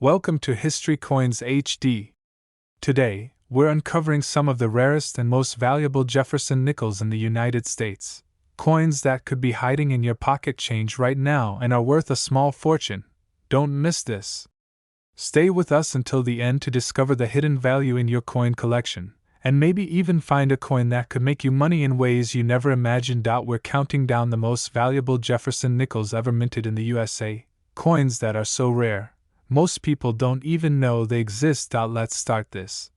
Welcome to History Coins HD. Today, we're uncovering some of the rarest and most valuable Jefferson Nickels in the United States. Coins that could be hiding in your pocket change right now and are worth a small fortune. Don't miss this. Stay with us until the end to discover the hidden value in your coin collection, and maybe even find a coin that could make you money in ways you never imagined. We're counting down the most valuable Jefferson Nickels ever minted in the USA, coins that are so rare, most people don't even know they exist. Let's start this.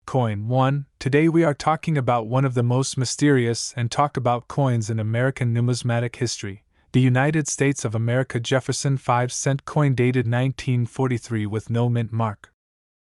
Coin 1. Today we are talking about one of the most mysterious and talked about coins in American numismatic history, the United States of America Jefferson 5-cent coin dated 1943 with no mint mark.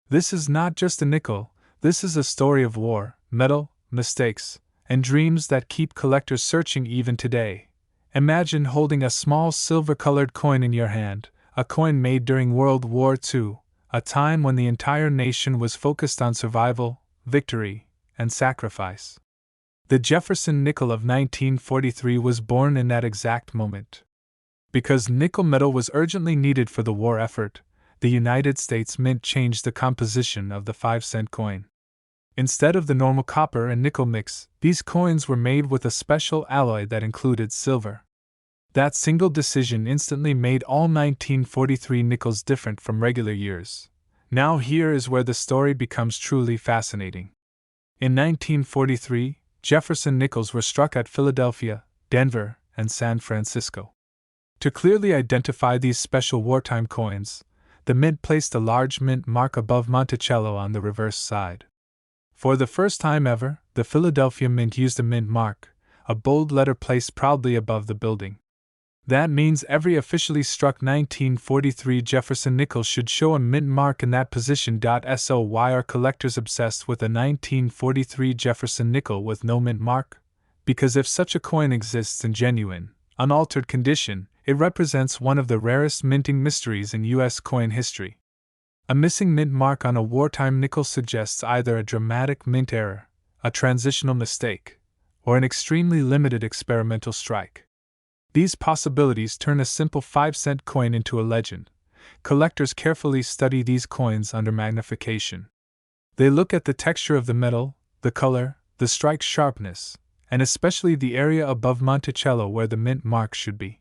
This is not just a nickel, this is a story of war, metal, mistakes, and dreams that keep collectors searching even today. Imagine holding a small silver-colored coin in your hand, a coin made during World War II, a time when the entire nation was focused on survival, victory, and sacrifice. The Jefferson Nickel of 1943 was born in that exact moment. Because nickel metal was urgently needed for the war effort, the United States Mint changed the composition of the 5-cent coin. Instead of the normal copper and nickel mix, these coins were made with a special alloy that included silver. That single decision instantly made all 1943 nickels different from regular years. Now here is where the story becomes truly fascinating. In 1943, Jefferson Nickels were struck at Philadelphia, Denver, and San Francisco. To clearly identify these special wartime coins, the Mint placed a large mint mark above Monticello on the reverse side. For the first time ever, the Philadelphia Mint used a mint mark, a bold letter placed proudly above the building. That means every officially struck 1943 Jefferson Nickel should show a mint mark in that position. So why are collectors obsessed with a 1943 Jefferson Nickel with no mint mark? Because if such a coin exists in genuine, unaltered condition, it represents one of the rarest minting mysteries in U.S. coin history. A missing mint mark on a wartime nickel suggests either a dramatic mint error, a transitional mistake, or an extremely limited experimental strike. These possibilities turn a simple 5-cent coin into a legend. Collectors carefully study these coins under magnification. They look at the texture of the metal, the color, the strike sharpness, and especially the area above Monticello where the mint mark should be.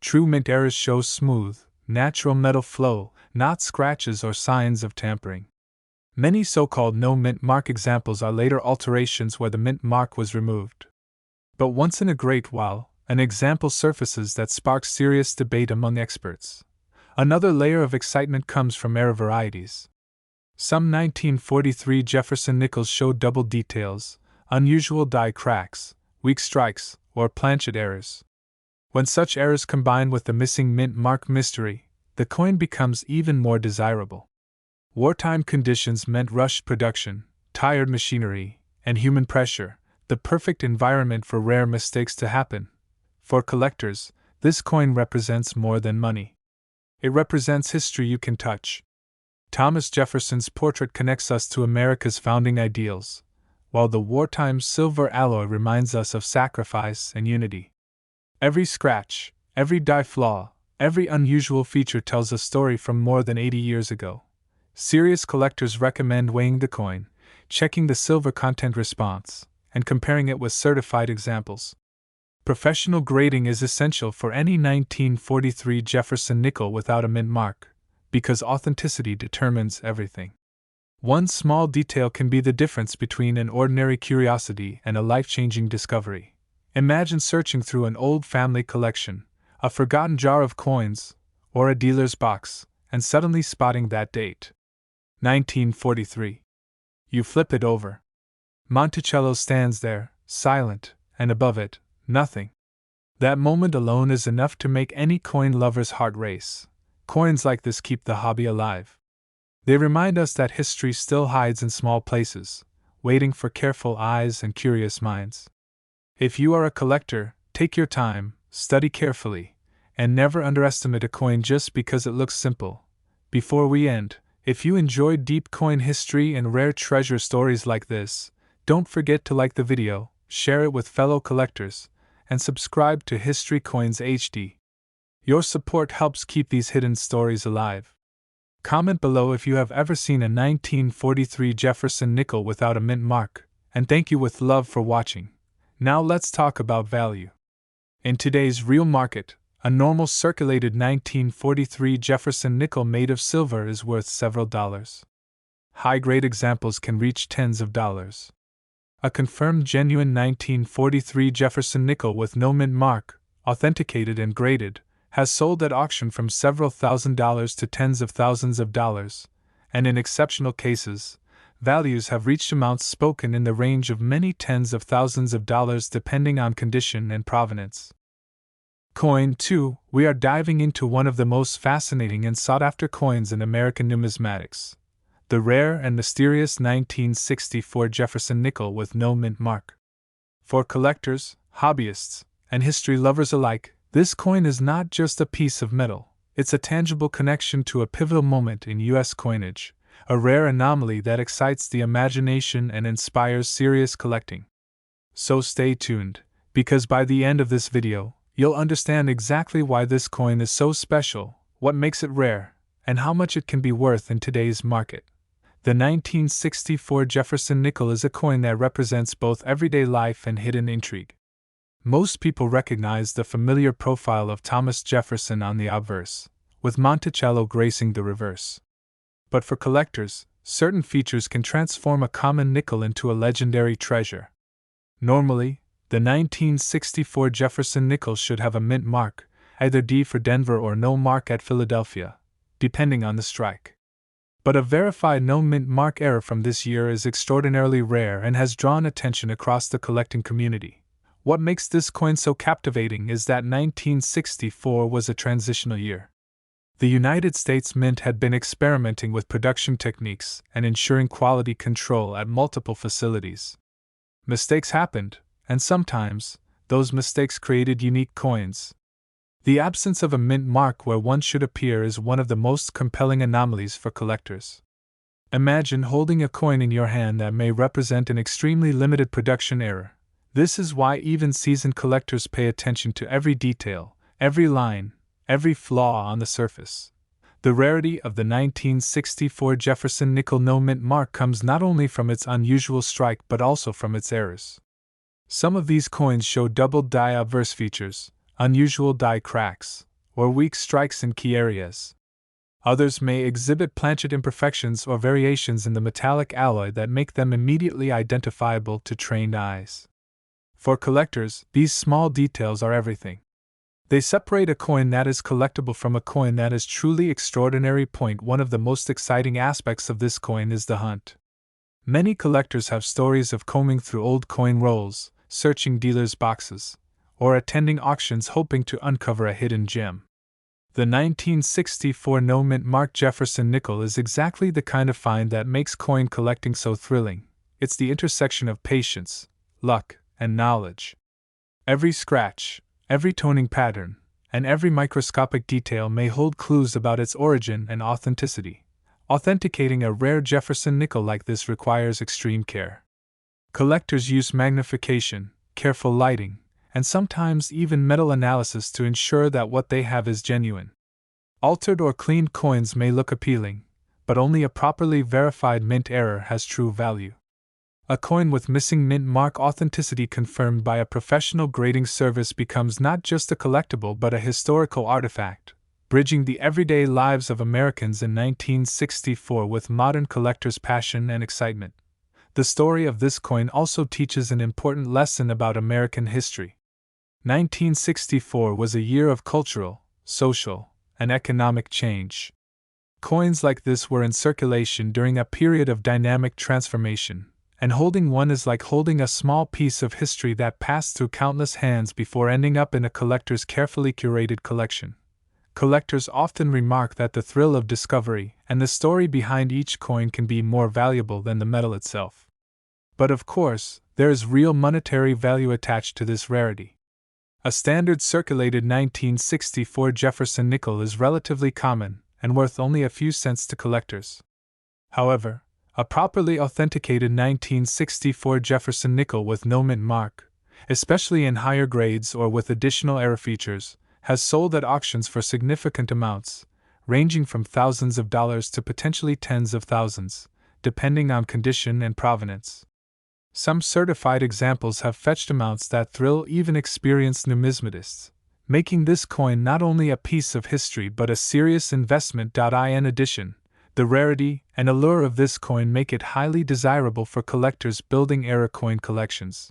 True mint errors show smooth, natural metal flow, not scratches or signs of tampering. Many so-called no mint mark examples are later alterations where the mint mark was removed. But once in a great while, an example surfaces that sparks serious debate among experts. Another layer of excitement comes from error varieties. Some 1943 Jefferson Nickels show double details, unusual die cracks, weak strikes, or planchet errors. When such errors combine with the missing mint mark mystery, the coin becomes even more desirable. Wartime conditions meant rushed production, tired machinery, and human pressure, the perfect environment for rare mistakes to happen. For collectors, this coin represents more than money. It represents history you can touch. Thomas Jefferson's portrait connects us to America's founding ideals, while the wartime silver alloy reminds us of sacrifice and unity. Every scratch, every die flaw, every unusual feature tells a story from more than 80 years ago. Serious collectors recommend weighing the coin, checking the silver content response, and comparing it with certified examples. Professional grading is essential for any 1943 Jefferson Nickel without a mint mark, because authenticity determines everything. One small detail can be the difference between an ordinary curiosity and a life-changing discovery. Imagine searching through an old family collection, a forgotten jar of coins, or a dealer's box, and suddenly spotting that date. 1943. You flip it over. Monticello stands there, silent, and above it, nothing. That moment alone is enough to make any coin lover's heart race. Coins like this keep the hobby alive. They remind us that history still hides in small places, waiting for careful eyes and curious minds. If you are a collector, take your time, study carefully, and never underestimate a coin just because it looks simple. Before we end, if you enjoyed deep coin history and rare treasure stories like this, don't forget to like the video, share it with fellow collectors, and subscribe to History Coins HD. Your support helps keep these hidden stories alive. Comment below if you have ever seen a 1943 Jefferson nickel without a mint mark, and thank you with love for watching. Now let's talk about value. In today's real market, a normal circulated 1943 Jefferson nickel made of silver is worth several dollars. High-grade examples can reach tens of dollars. A confirmed genuine 1943 Jefferson nickel with no mint mark, authenticated and graded, has sold at auction from several $1,000s to tens of thousands of dollars, and in exceptional cases, values have reached amounts spoken in the range of many tens of thousands of dollars depending on condition and provenance. Coin 2. We are diving into one of the most fascinating and sought-after coins in American numismatics, the rare and mysterious 1964 Jefferson nickel with no mint mark. For collectors, hobbyists, and history lovers alike, this coin is not just a piece of metal, it's a tangible connection to a pivotal moment in U.S. coinage, a rare anomaly that excites the imagination and inspires serious collecting. So stay tuned, because by the end of this video, you'll understand exactly why this coin is so special, what makes it rare, and how much it can be worth in today's market. The 1964 Jefferson Nickel is a coin that represents both everyday life and hidden intrigue. Most people recognize the familiar profile of Thomas Jefferson on the obverse, with Monticello gracing the reverse. But for collectors, certain features can transform a common nickel into a legendary treasure. Normally, the 1964 Jefferson Nickel should have a mint mark, either D for Denver or no mark at Philadelphia, depending on the strike. But a verified no mint mark error from this year is extraordinarily rare and has drawn attention across the collecting community. What makes this coin so captivating is that 1964 was a transitional year. The United States Mint had been experimenting with production techniques and ensuring quality control at multiple facilities. Mistakes happened, and sometimes, those mistakes created unique coins. The absence of a mint mark where one should appear is one of the most compelling anomalies for collectors. Imagine holding a coin in your hand that may represent an extremely limited production error. This is why even seasoned collectors pay attention to every detail, every line, every flaw on the surface. The rarity of the 1964 Jefferson Nickel no mint mark comes not only from its unusual strike but also from its errors. Some of these coins show double die obverse features, unusual die cracks, or weak strikes in key areas. Others may exhibit planchet imperfections or variations in the metallic alloy that make them immediately identifiable to trained eyes. For collectors, these small details are everything. They separate a coin that is collectible from a coin that is truly extraordinary. One of the most exciting aspects of this coin is the hunt. Many collectors have stories of combing through old coin rolls, searching dealers' boxes, or attending auctions hoping to uncover a hidden gem. The 1964 no mint mark Jefferson Nickel is exactly the kind of find that makes coin collecting so thrilling. It's the intersection of patience, luck, and knowledge. Every scratch, every toning pattern, and every microscopic detail may hold clues about its origin and authenticity. Authenticating a rare Jefferson Nickel like this requires extreme care. Collectors use magnification, careful lighting, and sometimes even metal analysis to ensure that what they have is genuine. Altered or cleaned coins may look appealing, but only a properly verified mint error has true value. A coin with missing mint mark authenticity confirmed by a professional grading service becomes not just a collectible but a historical artifact, bridging the everyday lives of Americans in 1964 with modern collectors' passion and excitement. The story of this coin also teaches an important lesson about American history. 1964 was a year of cultural, social, and economic change. Coins like this were in circulation during a period of dynamic transformation, and holding one is like holding a small piece of history that passed through countless hands before ending up in a collector's carefully curated collection. Collectors often remark that the thrill of discovery and the story behind each coin can be more valuable than the metal itself. But of course, there is real monetary value attached to this rarity. A standard circulated 1964 Jefferson Nickel is relatively common and worth only a few cents to collectors. However, a properly authenticated 1964 Jefferson Nickel with no mint mark, especially in higher grades or with additional error features, has sold at auctions for significant amounts, ranging from thousands of dollars to potentially tens of thousands, depending on condition and provenance. Some certified examples have fetched amounts that thrill even experienced numismatists, making this coin not only a piece of history but a serious investment. In addition, the rarity and allure of this coin make it highly desirable for collectors building era coin collections.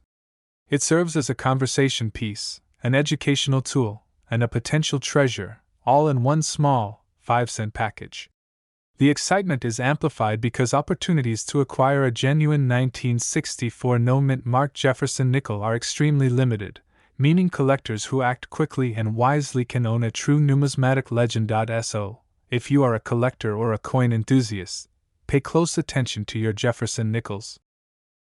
It serves as a conversation piece, an educational tool, and a potential treasure, all in one small, 5-cent package. The excitement is amplified because opportunities to acquire a genuine 1964 no-mint mark Jefferson Nickel are extremely limited, meaning collectors who act quickly and wisely can own a true numismatic legend. So, if you are a collector or a coin enthusiast, pay close attention to your Jefferson Nickels.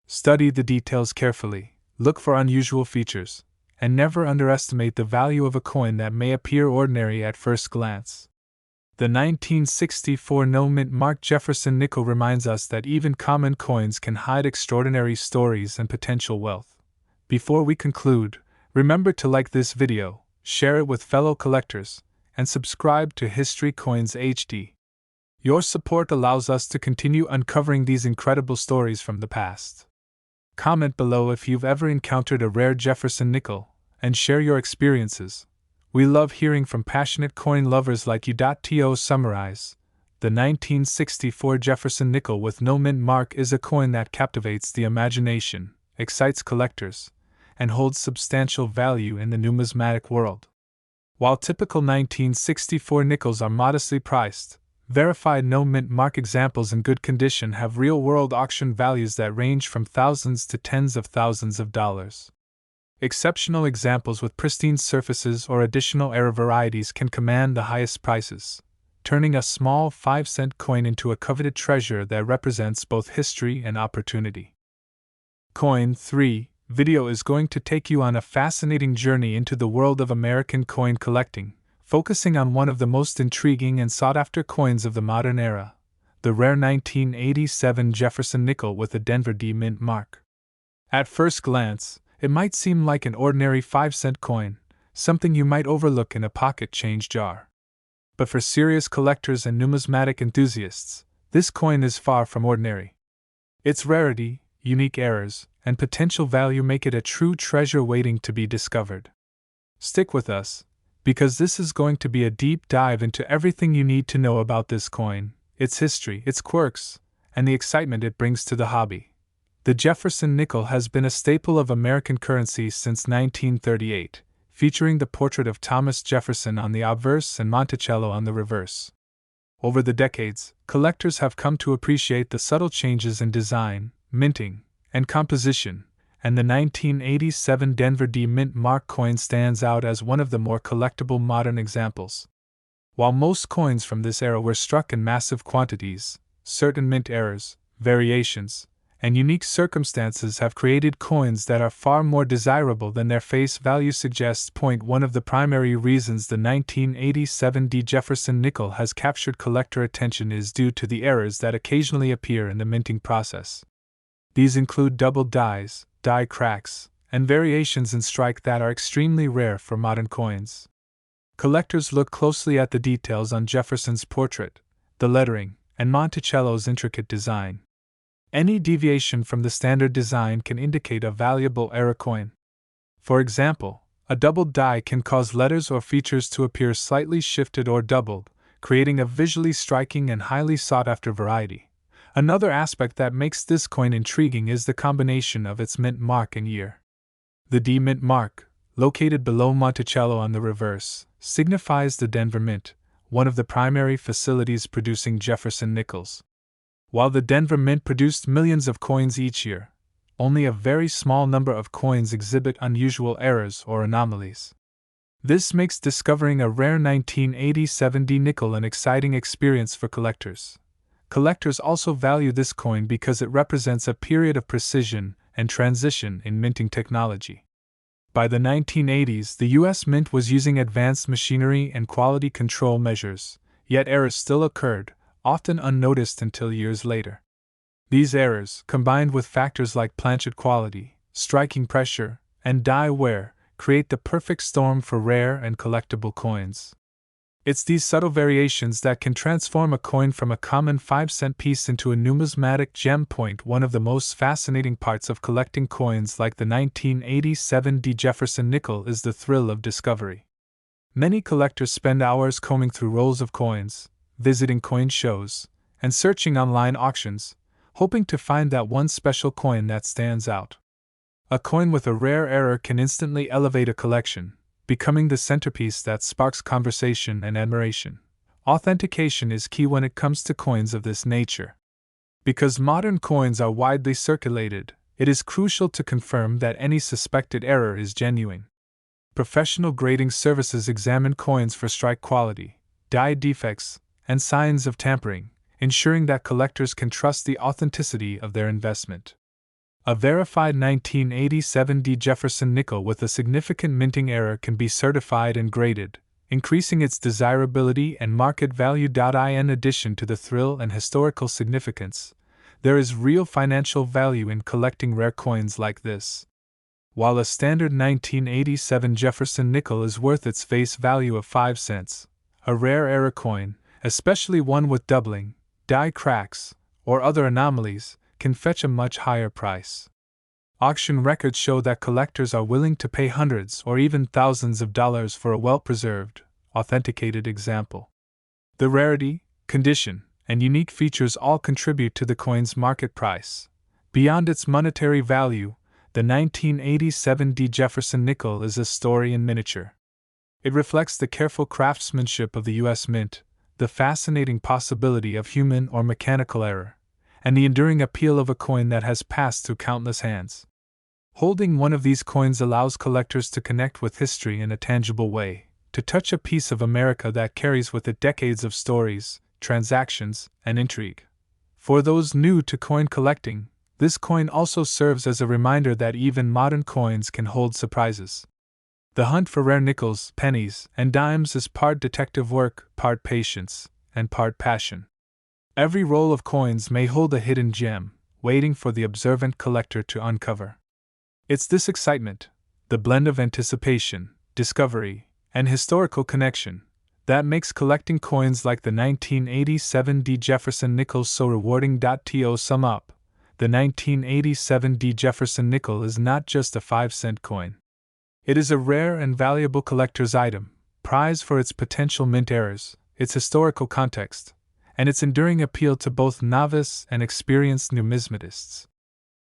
Study the details carefully, look for unusual features, and never underestimate the value of a coin that may appear ordinary at first glance. The 1964 no-mint mark Jefferson Nickel reminds us that even common coins can hide extraordinary stories and potential wealth. Before we conclude, remember to like this video, share it with fellow collectors, and subscribe to History Coins HD. Your support allows us to continue uncovering these incredible stories from the past. Comment below if you've ever encountered a rare Jefferson Nickel, and share your experiences. We love hearing from passionate coin lovers like you. To summarize, the 1964 Jefferson Nickel with no mint mark is a coin that captivates the imagination, excites collectors, and holds substantial value in the numismatic world. While typical 1964 nickels are modestly priced, verified no-mint mark examples in good condition have real-world auction values that range from thousands to tens of thousands of dollars. Exceptional examples with pristine surfaces or additional era varieties can command the highest prices, turning a small 5-cent coin into a coveted treasure that represents both history and opportunity. Coin 3 video is going to take you on a fascinating journey into the world of American coin collecting, focusing on one of the most intriguing and sought-after coins of the modern era, the rare 1987 Jefferson Nickel with a Denver D mint mark. At first glance, it might seem like an ordinary 5-cent coin, something you might overlook in a pocket change jar. But for serious collectors and numismatic enthusiasts, this coin is far from ordinary. Its rarity, unique errors, and potential value make it a true treasure waiting to be discovered. Stick with us, because this is going to be a deep dive into everything you need to know about this coin, its history, its quirks, and the excitement it brings to the hobby. The Jefferson Nickel has been a staple of American currency since 1938, featuring the portrait of Thomas Jefferson on the obverse and Monticello on the reverse. Over the decades, collectors have come to appreciate the subtle changes in design, minting, and composition, and the 1987 Denver D mint mark coin stands out as one of the more collectible modern examples. While most coins from this era were struck in massive quantities, certain mint errors, variations, and unique circumstances have created coins that are far more desirable than their face value suggests. One of the primary reasons the 1987 D Jefferson Nickel has captured collector attention is due to the errors that occasionally appear in the minting process. These include double dies, die cracks, and variations in strike that are extremely rare for modern coins. Collectors look closely at the details on Jefferson's portrait, the lettering, and Monticello's intricate design. Any deviation from the standard design can indicate a valuable era coin. For example, a double die can cause letters or features to appear slightly shifted or doubled, creating a visually striking and highly sought-after variety. Another aspect that makes this coin intriguing is the combination of its mint mark and year. The D mint mark, located below Monticello on the reverse, signifies the Denver Mint, one of the primary facilities producing Jefferson Nickels. While the Denver Mint produced millions of coins each year, only a very small number of coins exhibit unusual errors or anomalies. This makes discovering a rare 1987 D nickel an exciting experience for collectors. Collectors also value this coin because it represents a period of precision and transition in minting technology. By the 1980s, the U.S. Mint was using advanced machinery and quality control measures, yet errors still occurred, often unnoticed until years later. These errors, combined with factors like planchet quality, striking pressure, and die wear, create the perfect storm for rare and collectible coins. It's these subtle variations that can transform a coin from a common 5-cent piece into a numismatic gem. One of the most fascinating parts of collecting coins like the 1987 Jefferson Nickel is the thrill of discovery. Many collectors spend hours combing through rolls of coins, visiting coin shows, and searching online auctions, hoping to find that one special coin that stands out. A coin with a rare error can instantly elevate a collection, becoming the centerpiece that sparks conversation and admiration. Authentication is key when it comes to coins of this nature. Because modern coins are widely circulated, it is crucial to confirm that any suspected error is genuine. Professional grading services examine coins for strike quality, die defects, and signs of tampering, ensuring that collectors can trust the authenticity of their investment. A verified 1987 Jefferson Nickel with a significant minting error can be certified and graded, increasing its desirability and market value. In addition to the thrill and historical significance, there is real financial value in collecting rare coins like this. While a standard 1987 Jefferson Nickel is worth its face value of 5 cents, a rare error coin, especially one with doubling, die cracks, or other anomalies, can fetch a much higher price. Auction records show that collectors are willing to pay hundreds or even thousands of dollars for a well-preserved, authenticated example. The rarity, condition, and unique features all contribute to the coin's market price. Beyond its monetary value, the 1987 Jefferson Nickel is a story in miniature. It reflects the careful craftsmanship of the U.S. Mint, the fascinating possibility of human or mechanical error, and the enduring appeal of a coin that has passed through countless hands. Holding one of these coins allows collectors to connect with history in a tangible way, to touch a piece of America that carries with it decades of stories, transactions, and intrigue. For those new to coin collecting, this coin also serves as a reminder that even modern coins can hold surprises. The hunt for rare nickels, pennies, and dimes is part detective work, part patience, and part passion. Every roll of coins may hold a hidden gem, waiting for the observant collector to uncover. It's this excitement, the blend of anticipation, discovery, and historical connection, that makes collecting coins like the 1987 Jefferson Nickel so rewarding. To sum up, the 1987 Jefferson Nickel is not just a 5-cent coin. It is a rare and valuable collector's item, prized for its potential mint errors, its historical context, and its enduring appeal to both novice and experienced numismatists.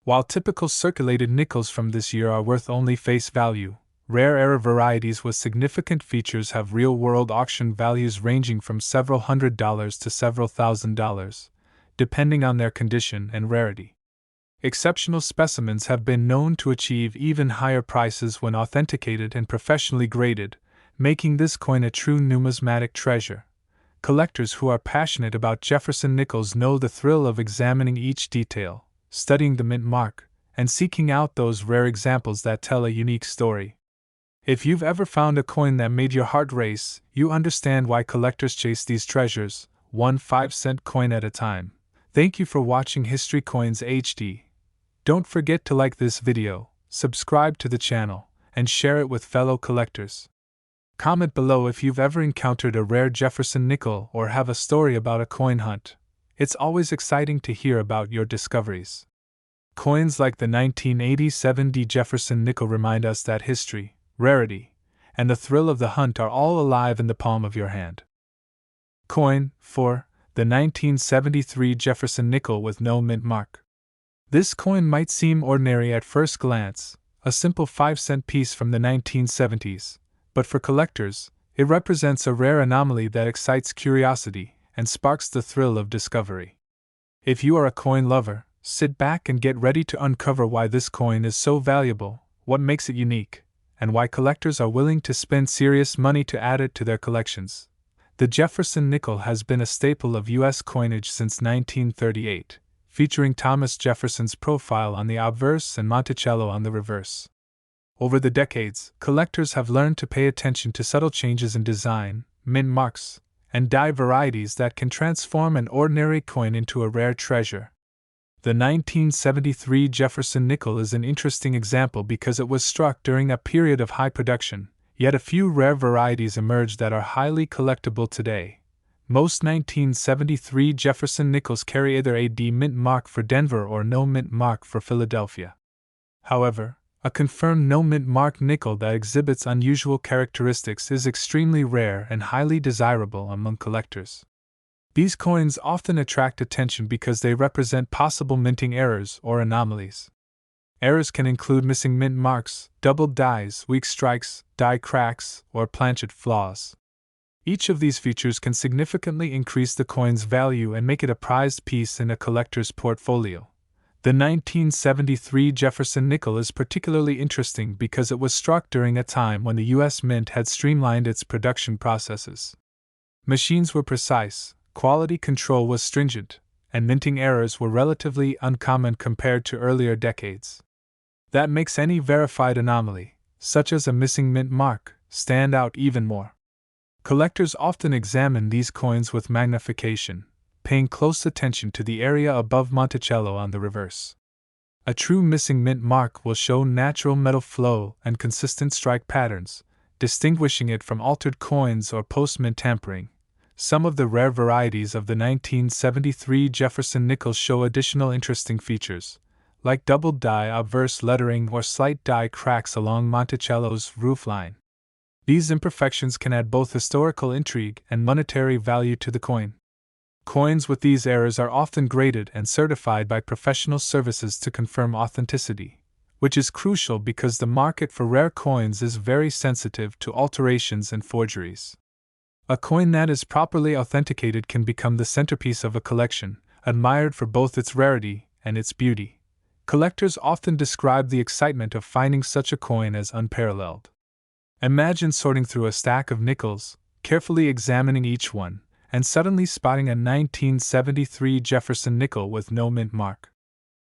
While typical circulated nickels from this year are worth only face value, rare error varieties with significant features have real-world auction values ranging from several $100s to several $1,000s, depending on their condition and rarity. Exceptional specimens have been known to achieve even higher prices when authenticated and professionally graded, making this coin a true numismatic treasure. Collectors who are passionate about Jefferson Nickels know the thrill of examining each detail, studying the mint mark, and seeking out those rare examples that tell a unique story. If you've ever found a coin that made your heart race, you understand why collectors chase these treasures, one 5-cent coin at a time. Thank you for watching History Coins HD. Don't forget to like this video, subscribe to the channel, and share it with fellow collectors. Comment below if you've ever encountered a rare Jefferson Nickel or have a story about a coin hunt. It's always exciting to hear about your discoveries. Coins like the 1987 Jefferson Nickel remind us that history, rarity, and the thrill of the hunt are all alive in the palm of your hand. Coin 4. The 1973 Jefferson Nickel with no mint mark. This coin might seem ordinary at first glance, a simple 5-cent piece from the 1970s, but for collectors, it represents a rare anomaly that excites curiosity and sparks the thrill of discovery. If you are a coin lover, sit back and get ready to uncover why this coin is so valuable, what makes it unique, and why collectors are willing to spend serious money to add it to their collections. The Jefferson Nickel has been a staple of U.S. coinage since 1938. Featuring Thomas Jefferson's profile on the obverse and Monticello on the reverse. Over the decades, collectors have learned to pay attention to subtle changes in design, mint marks, and die varieties that can transform an ordinary coin into a rare treasure. The 1973 Jefferson Nickel is an interesting example because it was struck during a period of high production, Yet a few rare varieties emerge that are highly collectible today. Most 1973 Jefferson Nickels carry either a D mint mark for Denver or no mint mark for Philadelphia. However, a confirmed no mint mark nickel that exhibits unusual characteristics is extremely rare and highly desirable among collectors. These coins often attract attention because they represent possible minting errors or anomalies. Errors can include missing mint marks, doubled dies, weak strikes, die cracks, or planchet flaws. Each of these features can significantly increase the coin's value and make it a prized piece in a collector's portfolio. The 1973 Jefferson Nickel is particularly interesting because it was struck during a time when the U.S. Mint had streamlined its production processes. Machines were precise, quality control was stringent, and minting errors were relatively uncommon compared to earlier decades. That makes any verified anomaly, such as a missing mint mark, stand out even more. Collectors often examine these coins with magnification, paying close attention to the area above Monticello on the reverse. A true missing mint mark will show natural metal flow and consistent strike patterns, distinguishing it from altered coins or post-mint tampering. Some of the rare varieties of the 1973 Jefferson Nickel show additional interesting features, like doubled die obverse lettering or slight die cracks along Monticello's roofline. These imperfections can add both historical intrigue and monetary value to the coin. Coins with these errors are often graded and certified by professional services to confirm authenticity, which is crucial because the market for rare coins is very sensitive to alterations and forgeries. A coin that is properly authenticated can become the centerpiece of a collection, admired for both its rarity and its beauty. Collectors often describe the excitement of finding such a coin as unparalleled. Imagine sorting through a stack of nickels, carefully examining each one, and suddenly spotting a 1973 Jefferson Nickel with no mint mark.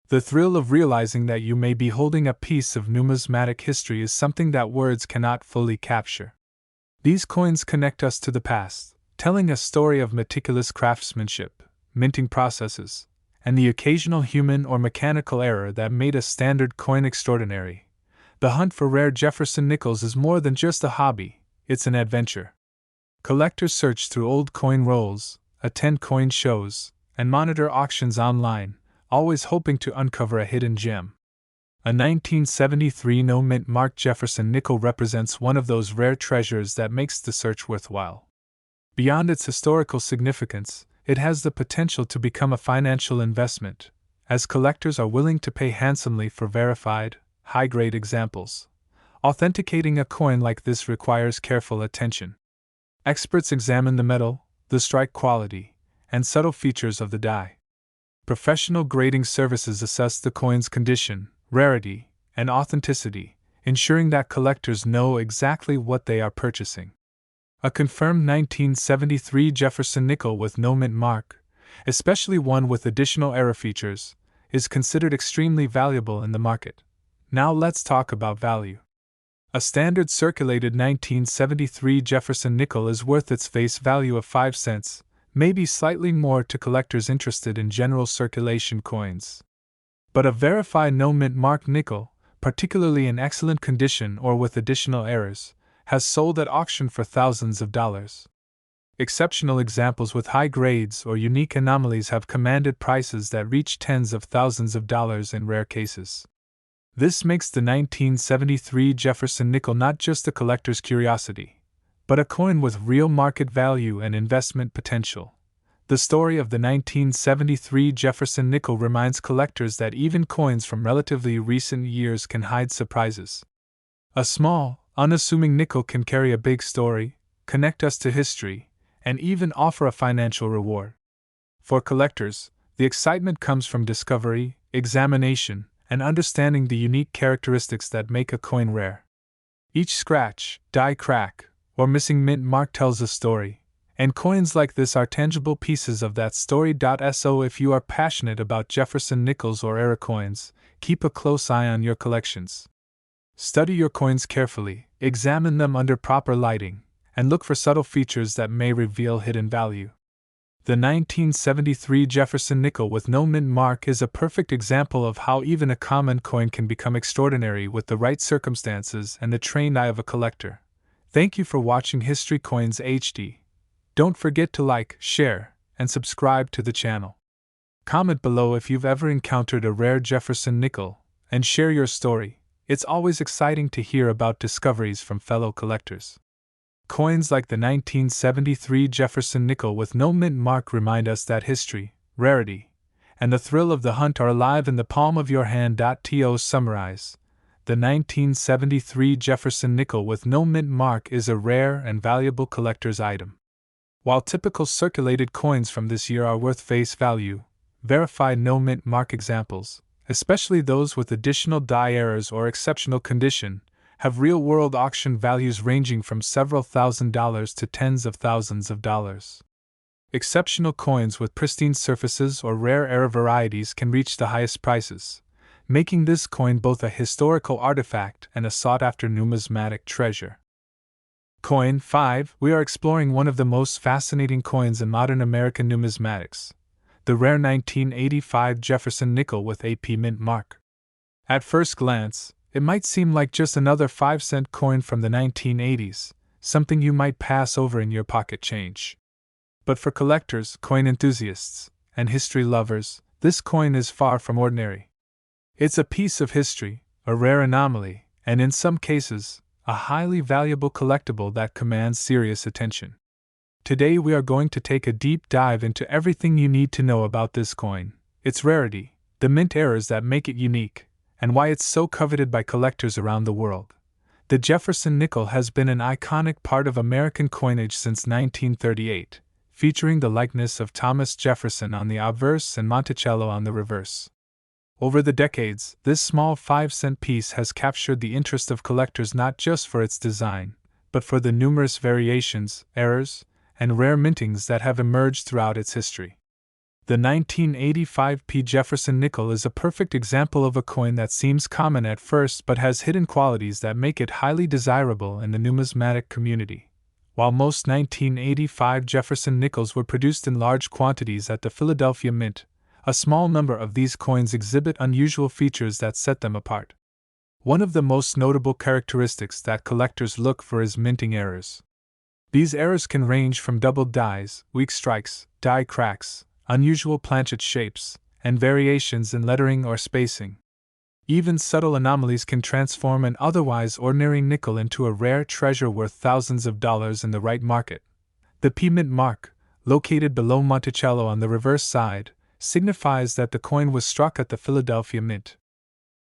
The thrill of realizing that you may be holding a piece of numismatic history is something that words cannot fully capture. These coins connect us to the past, telling a story of meticulous craftsmanship, minting processes, and the occasional human or mechanical error that made a standard coin extraordinary. The hunt for rare Jefferson Nickels is more than just a hobby, it's an adventure. Collectors search through old coin rolls, attend coin shows, and monitor auctions online, always hoping to uncover a hidden gem. A 1973 no-mint marked Jefferson Nickel represents one of those rare treasures that makes the search worthwhile. Beyond its historical significance, it has the potential to become a financial investment, as collectors are willing to pay handsomely for verified, high-grade examples. Authenticating a coin like this requires careful attention. Experts examine the metal, the strike quality, and subtle features of the die. Professional grading services assess the coin's condition, rarity, and authenticity, ensuring that collectors know exactly what they are purchasing. A confirmed 1973 Jefferson Nickel with no mint mark, especially one with additional error features, is considered extremely valuable in the market. Now let's talk about value. A standard circulated 1973 Jefferson Nickel is worth its face value of 5 cents, maybe slightly more to collectors interested in general circulation coins. But a verified no-mint marked nickel, particularly in excellent condition or with additional errors, has sold at auction for thousands of dollars. Exceptional examples with high grades or unique anomalies have commanded prices that reach tens of thousands of dollars in rare cases. This makes the 1973 Jefferson Nickel not just a collector's curiosity, but a coin with real market value and investment potential. The story of the 1973 Jefferson Nickel reminds collectors that even coins from relatively recent years can hide surprises. A small, unassuming nickel can carry a big story, connect us to history, and even offer a financial reward. For collectors, the excitement comes from discovery, examination, and understanding the unique characteristics that make a coin rare. Each scratch, die crack, or missing mint mark tells a story, and coins like this are tangible pieces of that story. So if you are passionate about Jefferson Nickels or era coins, keep a close eye on your collections. Study your coins carefully, examine them under proper lighting, and look for subtle features that may reveal hidden value. The 1973 Jefferson Nickel with no mint mark is a perfect example of how even a common coin can become extraordinary with the right circumstances and the trained eye of a collector. Thank you for watching History Coins HD. Don't forget to like, share, and subscribe to the channel. Comment below if you've ever encountered a rare Jefferson nickel, and share your story. It's always exciting to hear about discoveries from fellow collectors. Coins like the 1973 Jefferson Nickel with no mint mark remind us that history, rarity, and the thrill of the hunt are alive in the palm of your hand. To summarize, the 1973 Jefferson Nickel with no mint mark is a rare and valuable collector's item. While typical circulated coins from this year are worth face value, verified no mint mark examples, especially those with additional die errors or exceptional condition, have real-world auction values ranging from several $1,000s to tens of thousands of dollars. Exceptional coins with pristine surfaces or rare error varieties can reach the highest prices, making this coin both a historical artifact and a sought-after numismatic treasure. Coin 5. We are exploring one of the most fascinating coins in modern American numismatics, the rare 1985 Jefferson Nickel with AP mint mark. At first glance, it might seem like just another 5-cent coin from the 1980s, something you might pass over in your pocket change. But for collectors, coin enthusiasts, and history lovers, this coin is far from ordinary. It's a piece of history, a rare anomaly, and in some cases, a highly valuable collectible that commands serious attention. Today we are going to take a deep dive into everything you need to know about this coin, its rarity, the mint errors that make it unique, and why it's so coveted by collectors around the world. The Jefferson Nickel has been an iconic part of American coinage since 1938, featuring the likeness of Thomas Jefferson on the obverse and Monticello on the reverse. Over the decades, this small 5-cent piece has captured the interest of collectors not just for its design, but for the numerous variations, errors, and rare mintings that have emerged throughout its history. The 1985 Jefferson Nickel is a perfect example of a coin that seems common at first but has hidden qualities that make it highly desirable in the numismatic community. While most 1985 Jefferson Nickels were produced in large quantities at the Philadelphia Mint, a small number of these coins exhibit unusual features that set them apart. One of the most notable characteristics that collectors look for is minting errors. These errors can range from doubled dies, weak strikes, die cracks, unusual planchet shapes, and variations in lettering or spacing. Even subtle anomalies can transform an otherwise ordinary nickel into a rare treasure worth thousands of dollars in the right market. The P mint mark, located below Monticello on the reverse side, signifies that the coin was struck at the Philadelphia Mint.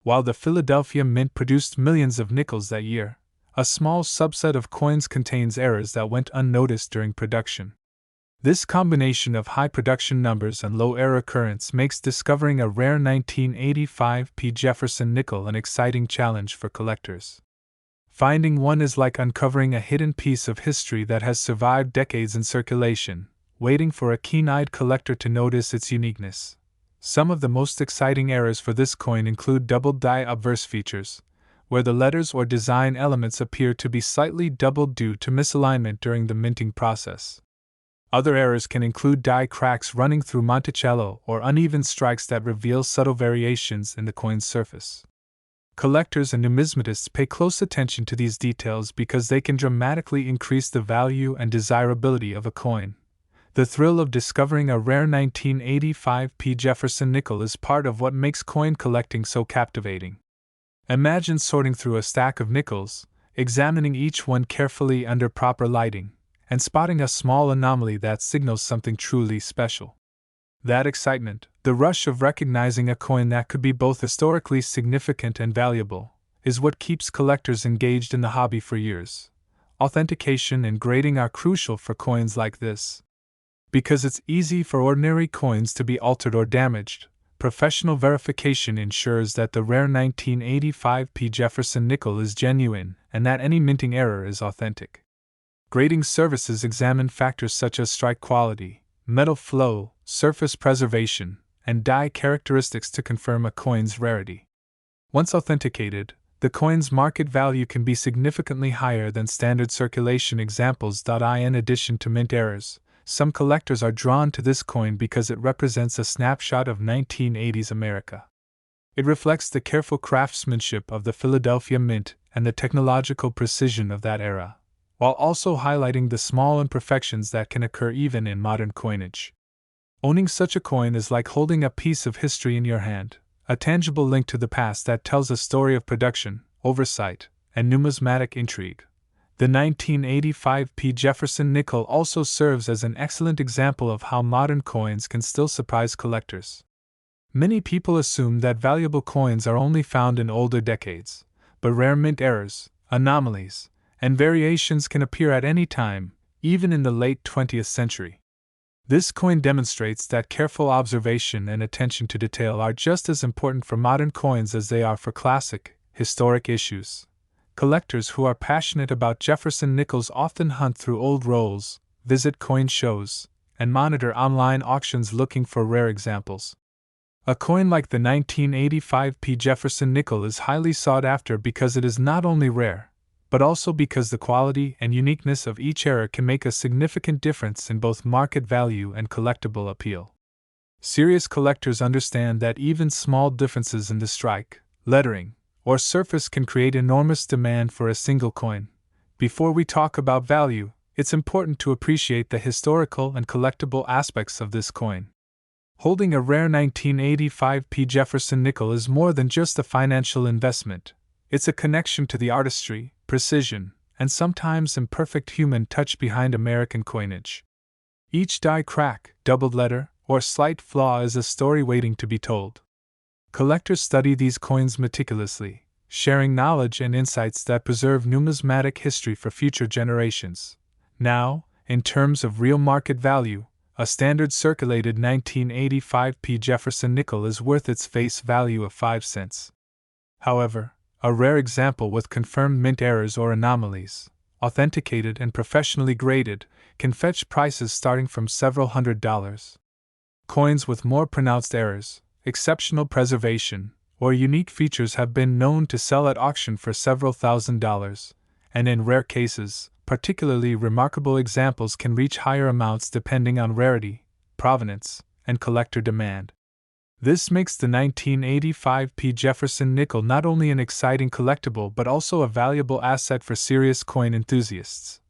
While the Philadelphia Mint produced millions of nickels that year, a small subset of coins contains errors that went unnoticed during production. This combination of high production numbers and low error occurrence makes discovering a rare 1985 Jefferson Nickel an exciting challenge for collectors. Finding one is like uncovering a hidden piece of history that has survived decades in circulation, waiting for a keen-eyed collector to notice its uniqueness. Some of the most exciting errors for this coin include doubled die obverse features, where the letters or design elements appear to be slightly doubled due to misalignment during the minting process. Other errors can include die cracks running through Monticello or uneven strikes that reveal subtle variations in the coin's surface. Collectors and numismatists pay close attention to these details because they can dramatically increase the value and desirability of a coin. The thrill of discovering a rare 1985 Jefferson Nickel is part of what makes coin collecting so captivating. Imagine sorting through a stack of nickels, examining each one carefully under proper lighting, and spotting a small anomaly that signals something truly special. That excitement, the rush of recognizing a coin that could be both historically significant and valuable, is what keeps collectors engaged in the hobby for years. Authentication and grading are crucial for coins like this. Because it's easy for ordinary coins to be altered or damaged, professional verification ensures that the rare 1985 Jefferson Nickel is genuine and that any minting error is authentic. Grading services examine factors such as strike quality, metal flow, surface preservation, and die characteristics to confirm a coin's rarity. Once authenticated, the coin's market value can be significantly higher than standard circulation examples. In addition to mint errors, some collectors are drawn to this coin because it represents a snapshot of 1980s America. It reflects the careful craftsmanship of the Philadelphia Mint and the technological precision of that era. while also highlighting the small imperfections that can occur even in modern coinage. Owning such a coin is like holding a piece of history in your hand, a tangible link to the past that tells a story of production, oversight, and numismatic intrigue. The 1985 Jefferson Nickel also serves as an excellent example of how modern coins can still surprise collectors. Many people assume that valuable coins are only found in older decades, but rare mint errors, anomalies, and variations can appear at any time, even in the late 20th century. This coin demonstrates that careful observation and attention to detail are just as important for modern coins as they are for classic, historic issues. Collectors who are passionate about Jefferson Nickels often hunt through old rolls, visit coin shows, and monitor online auctions looking for rare examples. A coin like the 1985 Jefferson Nickel is highly sought after because it is not only rare, but also because the quality and uniqueness of each era can make a significant difference in both market value and collectible appeal. Serious collectors understand that even small differences in the strike, lettering, or surface can create enormous demand for a single coin. Before we talk about value, it's important to appreciate the historical and collectible aspects of this coin. Holding a rare 1985 Jefferson Nickel is more than just a financial investment. It's a connection to the artistry, precision, and sometimes imperfect human touch behind American coinage. Each die crack, doubled letter, or slight flaw is a story waiting to be told. Collectors study these coins meticulously, sharing knowledge and insights that preserve numismatic history for future generations. Now, in terms of real market value, a standard circulated 1985 Jefferson Nickel is worth its face value of 5 cents. However, a rare example with confirmed mint errors or anomalies, authenticated and professionally graded, can fetch prices starting from several $100s. Coins with more pronounced errors, exceptional preservation, or unique features have been known to sell at auction for several $1,000s, and in rare cases, particularly remarkable examples can reach higher amounts depending on rarity, provenance, and collector demand. This makes the 1985 Jefferson Nickel not only an exciting collectible but also a valuable asset for serious coin enthusiasts.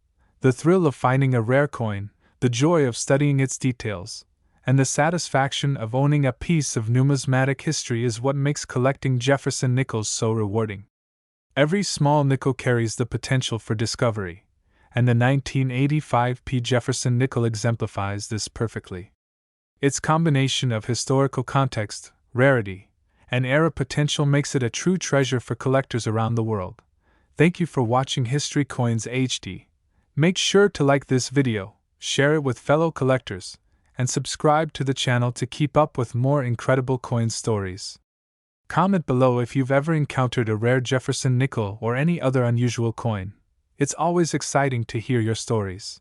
The thrill of finding a rare coin, the joy of studying its details, and the satisfaction of owning a piece of numismatic history is what makes collecting Jefferson Nickels so rewarding. Every small nickel carries the potential for discovery, and the 1985 Jefferson Nickel exemplifies this perfectly. Its combination of historical context, rarity, and era potential makes it a true treasure for collectors around the world. Thank you for watching History Coins HD. Make sure to like this video, share it with fellow collectors, and subscribe to the channel to keep up with more incredible coin stories. Comment below if you've ever encountered a rare Jefferson Nickel or any other unusual coin. It's always exciting to hear your stories.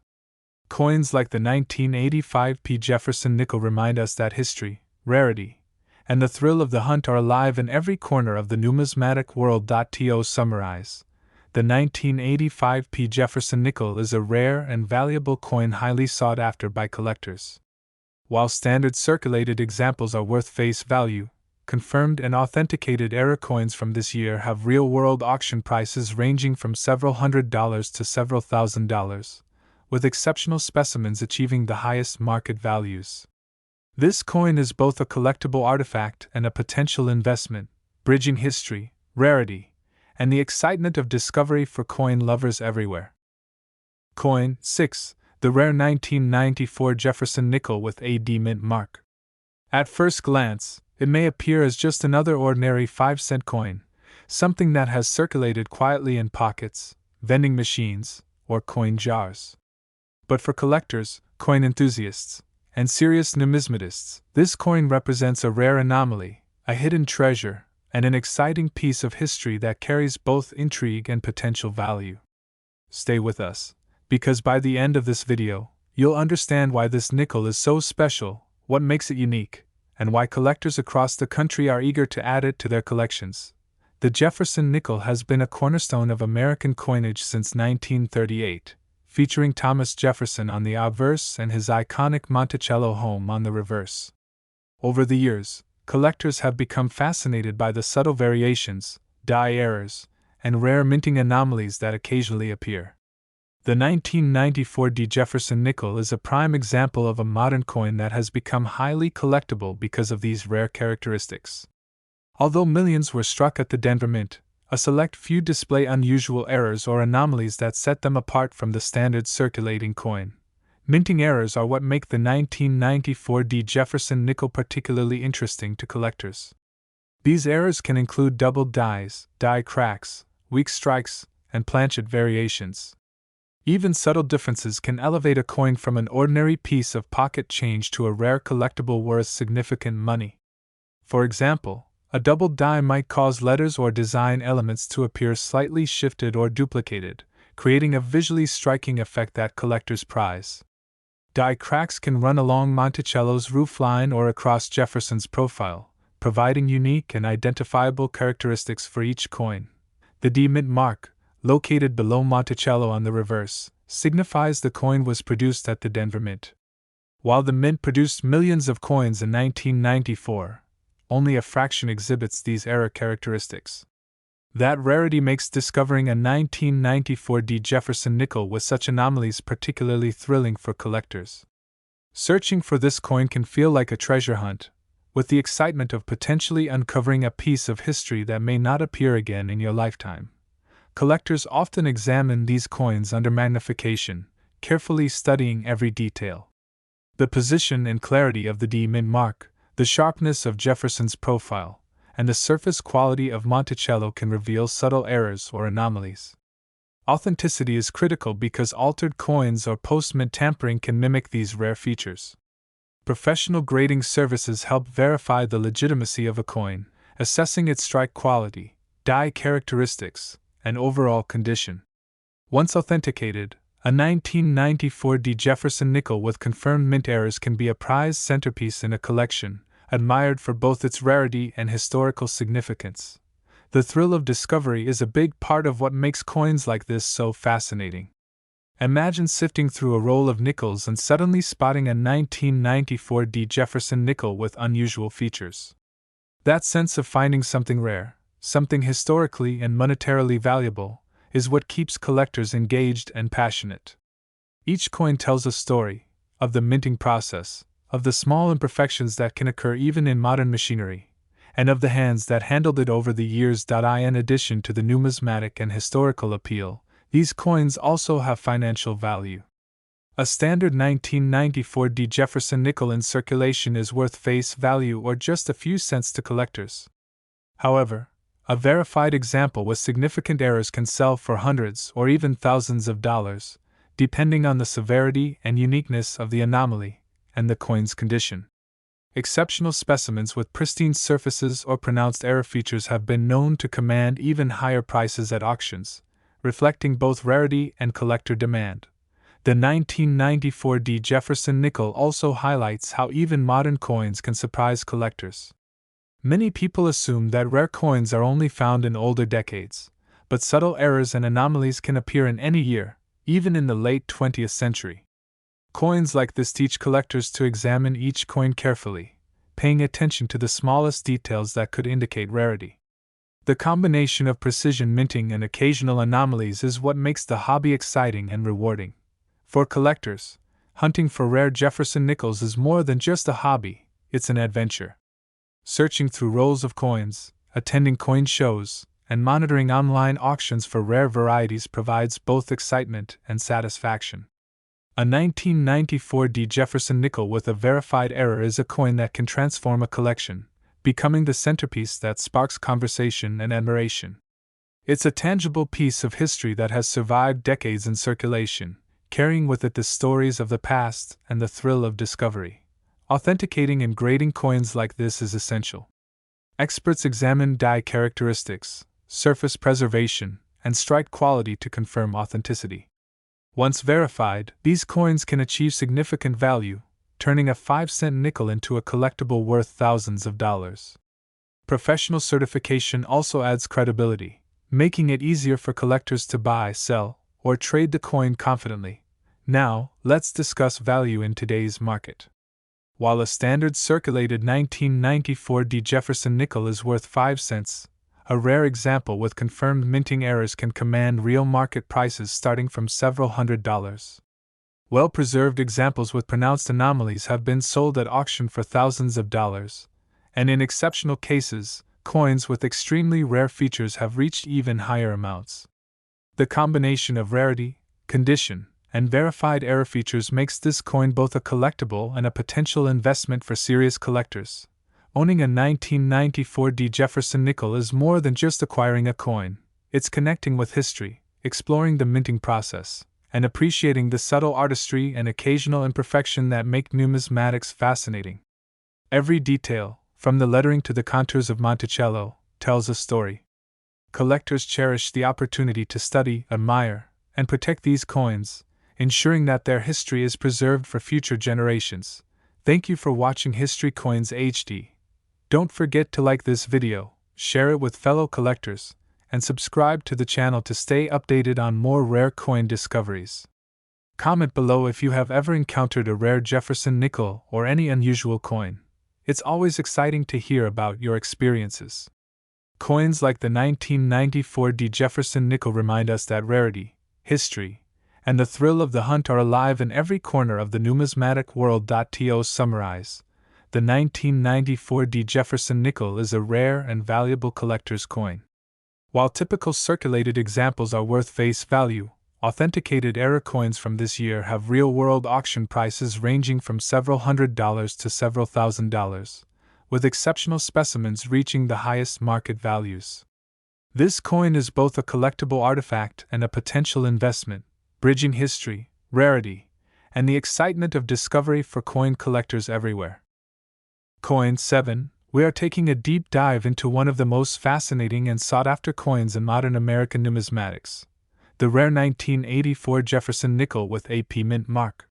Coins like the 1985 Jefferson Nickel remind us that history, rarity, and the thrill of the hunt are alive in every corner of the numismatic world. To summarize, the 1985 Jefferson Nickel is a rare and valuable coin highly sought after by collectors. While standard circulated examples are worth face value, confirmed and authenticated era coins from this year have real-world auction prices ranging from several $100s to several $1,000s, with exceptional specimens achieving the highest market values. This coin is both a collectible artifact and a potential investment, bridging history, rarity, and the excitement of discovery for coin lovers everywhere. Coin 6. The rare 1994 Jefferson Nickel with AD mint mark. At first glance, it may appear as just another ordinary 5-cent coin, something that has circulated quietly in pockets, vending machines, or coin jars. But for collectors, coin enthusiasts, and serious numismatists, this coin represents a rare anomaly, a hidden treasure, and an exciting piece of history that carries both intrigue and potential value. Stay with us, because by the end of this video, you'll understand why this nickel is so special, what makes it unique, and why collectors across the country are eager to add it to their collections. The Jefferson Nickel has been a cornerstone of American coinage since 1938, featuring Thomas Jefferson on the obverse and his iconic Monticello home on the reverse. Over the years, collectors have become fascinated by the subtle variations, die errors, and rare minting anomalies that occasionally appear. The 1994 Jefferson Nickel is a prime example of a modern coin that has become highly collectible because of these rare characteristics. Although millions were struck at the Denver Mint, a select few display unusual errors or anomalies that set them apart from the standard circulating coin. Minting errors are what make the 1994 Jefferson Nickel particularly interesting to collectors. These errors can include doubled dies, die cracks, weak strikes, and planchet variations. Even subtle differences can elevate a coin from an ordinary piece of pocket change to a rare collectible worth significant money. For example, a doubled die might cause letters or design elements to appear slightly shifted or duplicated, creating a visually striking effect that collectors prize. Die cracks can run along Monticello's roofline or across Jefferson's profile, providing unique and identifiable characteristics for each coin. The D mint mark, located below Monticello on the reverse, signifies the coin was produced at the Denver Mint. While the Mint produced millions of coins in 1994, only a fraction exhibits these error characteristics. That rarity makes discovering a 1994 Jefferson Nickel with such anomalies particularly thrilling for collectors. Searching for this coin can feel like a treasure hunt, with the excitement of potentially uncovering a piece of history that may not appear again in your lifetime. Collectors often examine these coins under magnification, carefully studying every detail. The position and clarity of the D mint mark, the sharpness of Jefferson's profile, and the surface quality of Monticello can reveal subtle errors or anomalies. Authenticity is critical because altered coins or post-mint tampering can mimic these rare features. Professional grading services help verify the legitimacy of a coin, assessing its strike quality, die characteristics, and overall condition. Once authenticated, a 1994 Jefferson Nickel with confirmed mint errors can be a prized centerpiece in a collection, admired for both its rarity and historical significance. The thrill of discovery is a big part of what makes coins like this so fascinating. Imagine sifting through a roll of nickels and suddenly spotting a 1994 Jefferson Nickel with unusual features. That sense of finding something rare, something historically and monetarily valuable, is what keeps collectors engaged and passionate. Each coin tells a story of the minting process, of the small imperfections that can occur even in modern machinery, and of the hands that handled it over the years. In addition to the numismatic and historical appeal, these coins also have financial value. A standard 1994 Jefferson Nickel in circulation is worth face value or just a few cents to collectors. However, a verified example with significant errors can sell for hundreds or even thousands of dollars, depending on the severity and uniqueness of the anomaly and the coin's condition. Exceptional specimens with pristine surfaces or pronounced error features have been known to command even higher prices at auctions, reflecting both rarity and collector demand. The 1994 Jefferson Nickel also highlights how even modern coins can surprise collectors. Many people assume that rare coins are only found in older decades, but subtle errors and anomalies can appear in any year, even in the late 20th century. Coins like this teach collectors to examine each coin carefully, paying attention to the smallest details that could indicate rarity. The combination of precision minting and occasional anomalies is what makes the hobby exciting and rewarding. For collectors, hunting for rare Jefferson Nickels is more than just a hobby, it's an adventure. Searching through rolls of coins, attending coin shows, and monitoring online auctions for rare varieties provides both excitement and satisfaction. A 1994 Jefferson Nickel with a verified error is a coin that can transform a collection, becoming the centerpiece that sparks conversation and admiration. It's a tangible piece of history that has survived decades in circulation, carrying with it the stories of the past and the thrill of discovery. Authenticating and grading coins like this is essential. Experts examine die characteristics, surface preservation, and strike quality to confirm authenticity. Once verified, these coins can achieve significant value, turning a 5-cent nickel into a collectible worth thousands of dollars. Professional certification also adds credibility, making it easier for collectors to buy, sell, or trade the coin confidently. Now, let's discuss value in today's market. While a standard circulated 1994 Jefferson Nickel is worth 5 cents, A rare example with confirmed minting errors can command real market prices starting from several $100s. Well-preserved examples with pronounced anomalies have been sold at auction for thousands of dollars, and in exceptional cases, coins with extremely rare features have reached even higher amounts. The combination of rarity, condition, and verified error features makes this coin both a collectible and a potential investment for serious collectors. Owning a 1994 Jefferson Nickel is more than just acquiring a coin, it's connecting with history, exploring the minting process, and appreciating the subtle artistry and occasional imperfection that make numismatics fascinating. Every detail, from the lettering to the contours of Monticello, tells a story. Collectors cherish the opportunity to study, admire, and protect these coins, ensuring that their history is preserved for future generations. Thank you for watching History Coins HD. Don't forget to like this video, share it with fellow collectors, and subscribe to the channel to stay updated on more rare coin discoveries. Comment below if you have ever encountered a rare Jefferson Nickel or any unusual coin. It's always exciting to hear about your experiences. Coins like the 1994 Jefferson Nickel remind us that rarity, history, and the thrill of the hunt are alive in every corner of the numismatic world. To summarize, the 1994 Jefferson Nickel is a rare and valuable collector's coin. While typical circulated examples are worth face value, authenticated error coins from this year have real-world auction prices ranging from several $100s to several $1,000s, with exceptional specimens reaching the highest market values. This coin is both a collectible artifact and a potential investment, bridging history, rarity, and the excitement of discovery for coin collectors everywhere. Coin 7. We are taking a deep dive into one of the most fascinating and sought-after coins in modern American numismatics, the rare 1984 Jefferson Nickel with AP mint mark.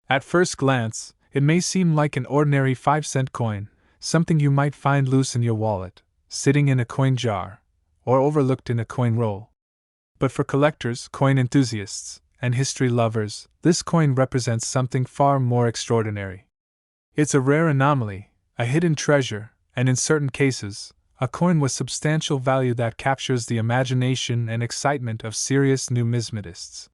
At first glance, it may seem like an ordinary 5-cent coin, something you might find loose in your wallet, sitting in a coin jar, or overlooked in a coin roll. But for collectors, coin enthusiasts, and history lovers, this coin represents something far more extraordinary. It's a rare anomaly, a hidden treasure, and in certain cases, a coin with substantial value that captures the imagination and excitement of serious numismatists.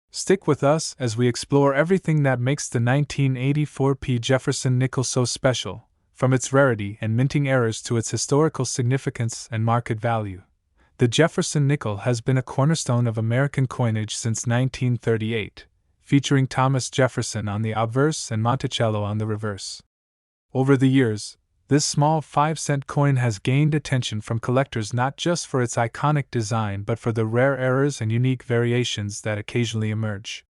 Stick with us as we explore everything that makes the 1984 Jefferson Nickel so special, from its rarity and minting errors to its historical significance and market value. The Jefferson Nickel has been a cornerstone of American coinage since 1938, featuring Thomas Jefferson on the obverse and Monticello on the reverse. Over the years, this small 5-cent coin has gained attention from collectors not just for its iconic design but for the rare errors and unique variations that occasionally emerge.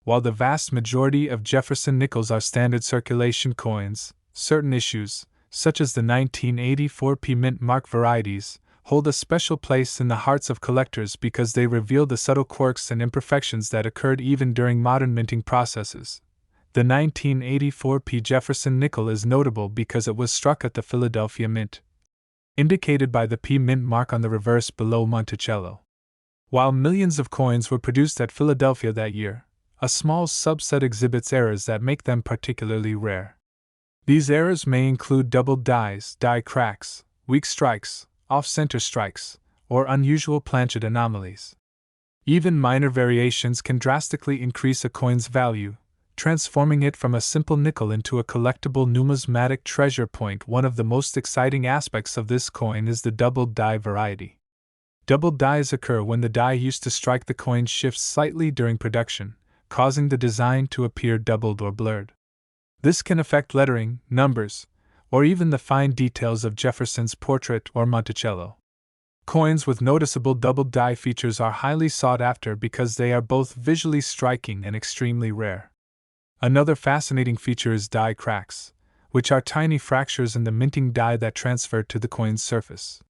While the vast majority of Jefferson Nickels are standard circulation coins, certain issues, such as the 1984 mint mark varieties, hold a special place in the hearts of collectors because they reveal the subtle quirks and imperfections that occurred even during modern minting processes. The 1984 Jefferson Nickel is notable because it was struck at the Philadelphia Mint, indicated by the P mint mark on the reverse below Monticello. While millions of coins were produced at Philadelphia that year, a small subset exhibits errors that make them particularly rare. These errors may include doubled dies, die cracks, weak strikes, off-center strikes, or unusual planchet anomalies. Even minor variations can drastically increase a coin's value, transforming it from a simple nickel into a collectible numismatic treasure point. One of the most exciting aspects of this coin is the doubled die variety. Doubled dies occur when the die used to strike the coin shifts slightly during production, causing the design to appear doubled or blurred. This can affect lettering, numbers, or even the fine details of Jefferson's portrait or Monticello. Coins with noticeable doubled die features are highly sought after because they are both visually striking and extremely rare. Another fascinating feature is die cracks, which are tiny fractures in the minting die that transfer to the coin's surface.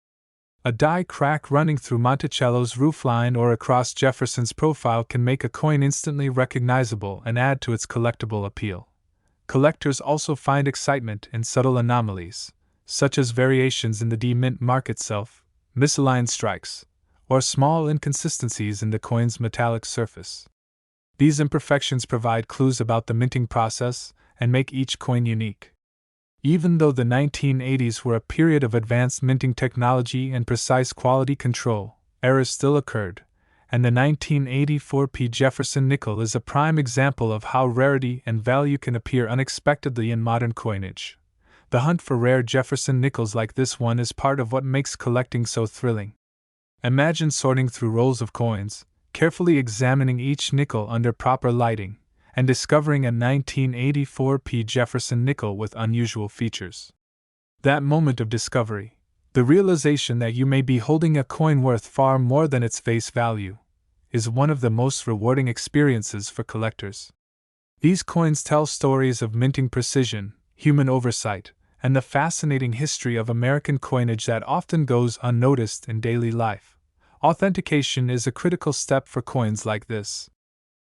A die crack running through Monticello's roofline or across Jefferson's profile can make a coin instantly recognizable and add to its collectible appeal. Collectors also find excitement in subtle anomalies, such as variations in the D mint mark itself, misaligned strikes, or small inconsistencies in the coin's metallic surface. These imperfections provide clues about the minting process and make each coin unique. Even though the 1980s were a period of advanced minting technology and precise quality control, errors still occurred, and the 1984 P. Jefferson Nickel is a prime example of how rarity and value can appear unexpectedly in modern coinage. The hunt for rare Jefferson Nickels like this one is part of what makes collecting so thrilling. Imagine sorting through rolls of coins, carefully examining each nickel under proper lighting, and discovering a 1984 P. Jefferson nickel with unusual features. That moment of discovery, the realization that you may be holding a coin worth far more than its face value, is one of the most rewarding experiences for collectors. These coins tell stories of minting precision, human oversight, and the fascinating history of American coinage that often goes unnoticed in daily life. Authentication is a critical step for coins like this.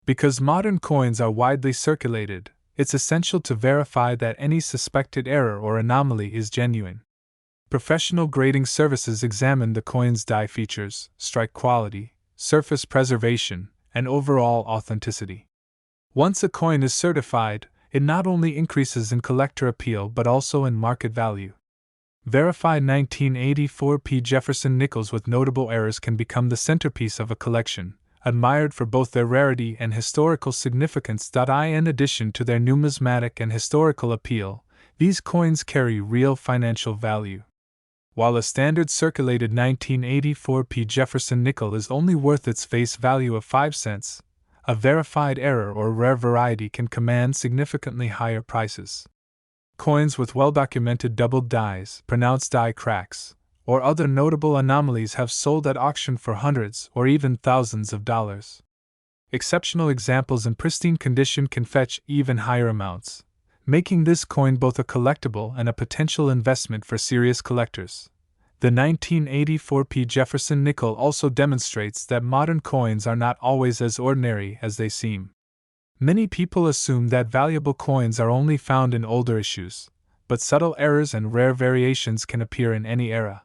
Because modern coins are widely circulated, it's essential to verify that any suspected error or anomaly is genuine. Professional grading services examine the coin's die features, strike quality, surface preservation, and overall authenticity. Once a coin is certified, it not only increases in collector appeal but also in market value. Verified 1984 P. Jefferson Nickels with notable errors can become the centerpiece of a collection, admired for both their rarity and historical significance. In addition to their numismatic and historical appeal, these coins carry real financial value. While a standard circulated 1984 P. Jefferson nickel is only worth its face value of 5 cents, a verified error or rare variety can command significantly higher prices. Coins with well-documented doubled dies, pronounced die cracks, or other notable anomalies have sold at auction for hundreds or even thousands of dollars. Exceptional examples in pristine condition can fetch even higher amounts, making this coin both a collectible and a potential investment for serious collectors. The 1984 P. Jefferson nickel also demonstrates that modern coins are not always as ordinary as they seem. Many people assume that valuable coins are only found in older issues, but subtle errors and rare variations can appear in any era.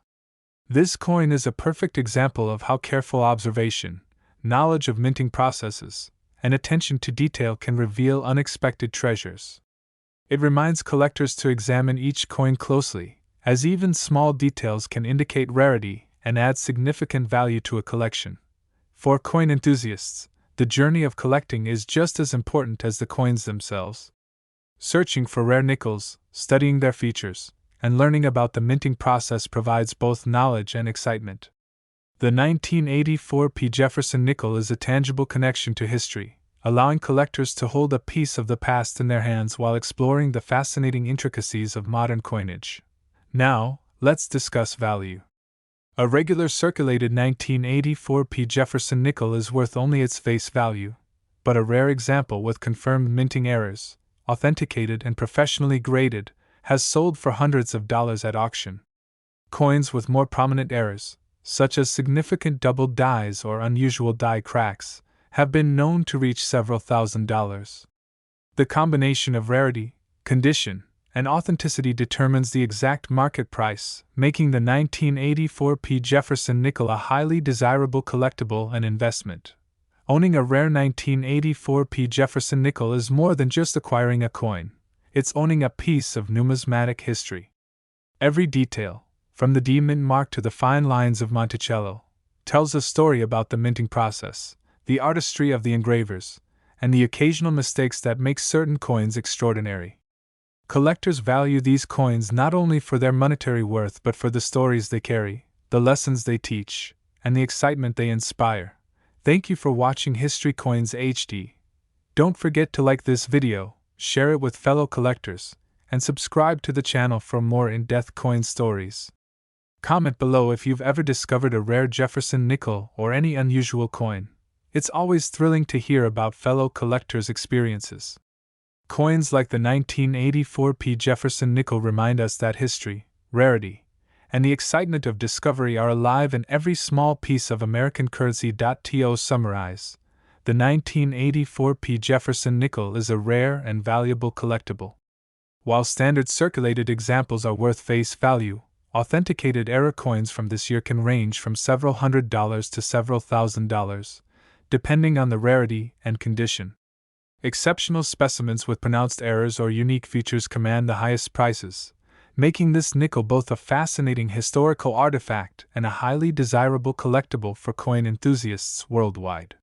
This coin is a perfect example of how careful observation, knowledge of minting processes, and attention to detail can reveal unexpected treasures. It reminds collectors to examine each coin closely, as even small details can indicate rarity and add significant value to a collection. For coin enthusiasts, the journey of collecting is just as important as the coins themselves. Searching for rare nickels, studying their features, and learning about the minting process provides both knowledge and excitement. The 1984 P. Jefferson nickel is a tangible connection to history, allowing collectors to hold a piece of the past in their hands while exploring the fascinating intricacies of modern coinage. Now, let's discuss value. A regular circulated 1984 P. Jefferson nickel is worth only its face value, but a rare example with confirmed minting errors, authenticated and professionally graded, has sold for hundreds of dollars at auction. Coins with more prominent errors, such as significant doubled dies or unusual die cracks, have been known to reach several $1,000s. The combination of rarity, condition, and authenticity determines the exact market price, making the 1984 P. Jefferson nickel a highly desirable collectible and investment. Owning a rare 1984 P. Jefferson nickel is more than just acquiring a coin, it's owning a piece of numismatic history. Every detail, from the D mint mark to the fine lines of Monticello, tells a story about the minting process, the artistry of the engravers, and the occasional mistakes that make certain coins extraordinary. Collectors value these coins not only for their monetary worth but for the stories they carry, the lessons they teach, and the excitement they inspire. Thank you for watching History Coins HD. Don't forget to like this video, share it with fellow collectors, and subscribe to the channel for more in-depth coin stories. Comment below if you've ever discovered a rare Jefferson nickel or any unusual coin. It's always thrilling to hear about fellow collectors' experiences. Coins like the 1984 P. Jefferson nickel remind us that history, rarity, and the excitement of discovery are alive in every small piece of American currency. To summarize, the 1984 P. Jefferson nickel is a rare and valuable collectible. While standard circulated examples are worth face value, authenticated error coins from this year can range from several $100s to several $1,000s, depending on the rarity and condition. Exceptional specimens with pronounced errors or unique features command the highest prices, making this nickel both a fascinating historical artifact and a highly desirable collectible for coin enthusiasts worldwide.